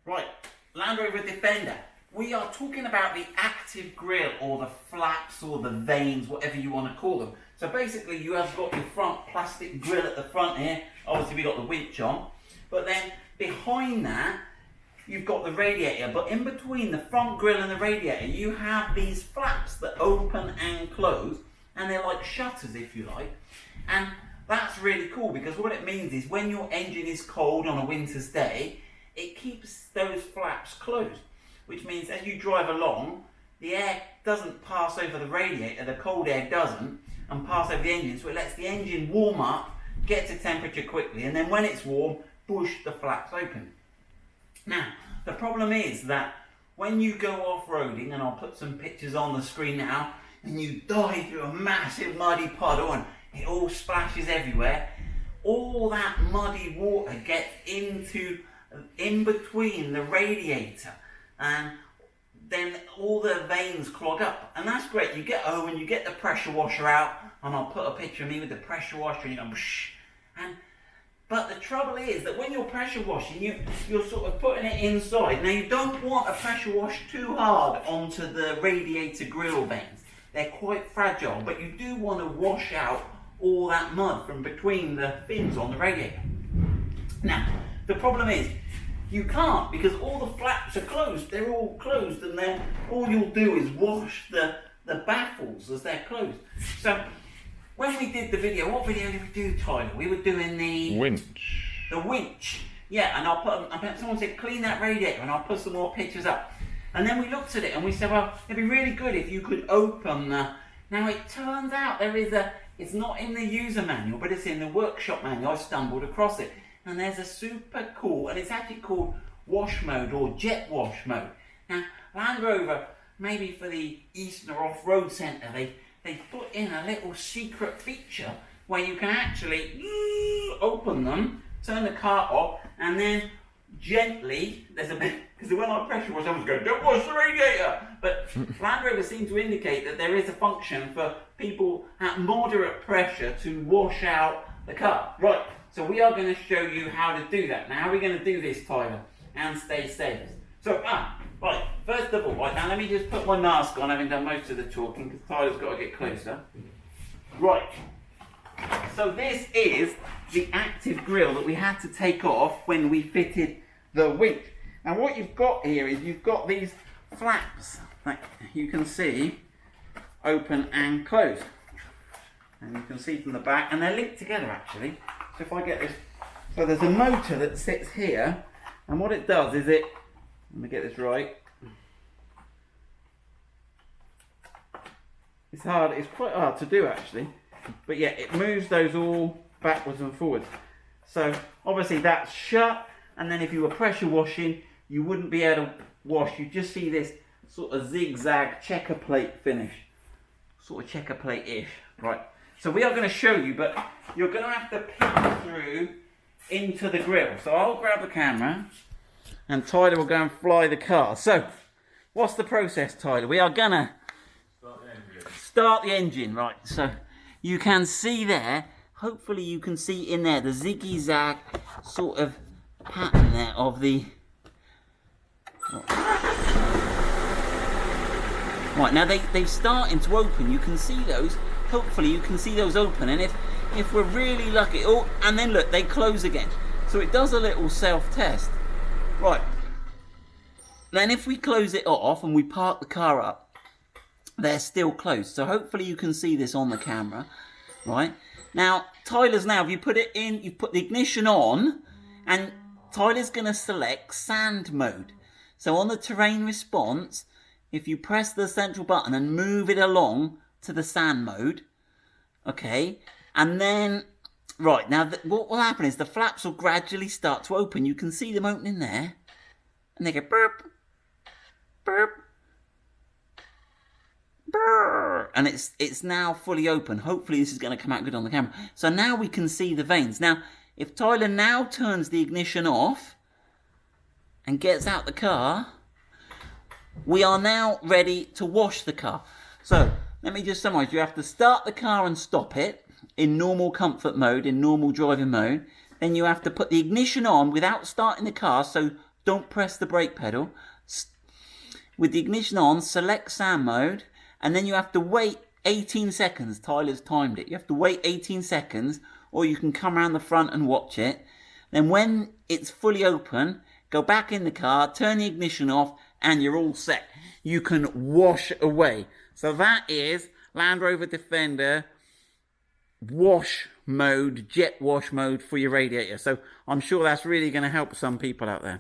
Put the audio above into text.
Right, Land Rover Defender. We are talking about the active grille, or the flaps, or the vanes, whatever you want to call them. So basically you have got your front plastic grille at the front here. Obviously we've got the winch on. But then behind that, you've got the radiator. But in between the front grille and the radiator, you have these flaps that open and close. And they're like shutters, if you like. And that's really cool, because what it means is when your engine is cold on a winter's day, it keeps those flaps closed. Which means as you drive along, the air doesn't pass over the radiator, the cold air doesn't, and pass over the engine. So it lets the engine warm up, get to temperature quickly, and then when it's warm, push the flaps open. Now, the problem is that when you go off-roading, and I'll put some pictures on the screen now, and you dive through a massive muddy puddle and it all splashes everywhere, all that muddy water gets in between the radiator, and then all the vanes clog up. And that's great. You get home and you get the pressure washer out, and I'll put a picture of me with the pressure washer, and you go, but the trouble is that when you're pressure washing, you're sort of putting it inside. Now, you don't want to pressure wash too hard onto the radiator grille vanes. They're quite fragile, but you do want to wash out all that mud from between the fins on the radiator. Now, the problem is, you can't, because all the flaps are closed. They're all closed, and then all you'll do is wash the baffles as they're closed. So, when we did the video, what video did we do, Tyler? We were doing the winch. The winch. Yeah, and I bet someone said clean that radiator, and I'll put some more pictures up. And then we looked at it and we said, well, it'd be really good if you could open the... Now it turns out it's not in the user manual, but it's in the workshop manual. I stumbled across it. And there's a super cool, and it's actually called wash mode, or jet wash mode. Now, Land Rover, maybe for the Eastern or Off-Road Centre, they put in a little secret feature where you can actually open them, turn the car off, and then gently, there's a bit, because when I pressure wash, someone's going, don't wash the radiator! But Land Rover seems to indicate that there is a function for people at moderate pressure to wash out the car. Right, so we are going to show you how to do that. Now, how are we going to do this, Tyler, and stay safe? So, right, first of all, right, now let me just put my mask on, having done most of the talking, because Tyler's got to get closer. Right, so this is the active grille that we had to take off when we fitted the winch. And what you've got here is you've got these flaps that you can see open and close. And you can see from the back, and they're linked together actually. So if I get this, so there's a motor that sits here, and what it does is let me get this right. It's quite hard to do actually. But yeah, it moves those all backwards and forwards. So obviously that's shut, and then if you were pressure washing, you wouldn't be able to wash. You just see this sort of zigzag checker plate finish. Sort of checker plate-ish. Right. So we are going to show you, but you're going to have to peek through into the grille. So I'll grab the camera, and Tyler will go and fly the car. So, what's the process, Tyler? We are going to start the engine. Right. So you can see there, hopefully you can see in there the ziggy-zag sort of pattern there of the... Right, now they're starting to open. You can see those. Hopefully you can see those open. And if we're really lucky... Oh, and then look, they close again. So it does a little self-test. Right. Then if we close it off and we park the car up, they're still closed. So hopefully you can see this on the camera. Right. Now, Tyler's if you put it in, you put the ignition on, and Tyler's going to select sand mode. So on the terrain response, if you press the central button and move it along to the sand mode, okay, and then, right, now what will happen is the flaps will gradually start to open. You can see them opening there, and they go burp, burp, burr, and it's now fully open. Hopefully this is going to come out good on the camera. So now we can see the vanes. Now, if Tyler now turns the ignition off and gets out the car, we are now ready to wash the car. So let me just summarize. You have to start the car and stop it in normal comfort mode, in normal driving mode. Then you have to put the ignition on without starting the car, so don't press the brake pedal. With the ignition on, select SAM mode, and then you have to wait 18 seconds. Tyler's timed it. You have to wait 18 seconds, or you can come around the front and watch it. Then when it's fully open, go back in the car, turn the ignition off, and you're all set. You can wash away. So that is Land Rover Defender wash mode, jet wash mode for your radiator. So I'm sure that's really going to help some people out there.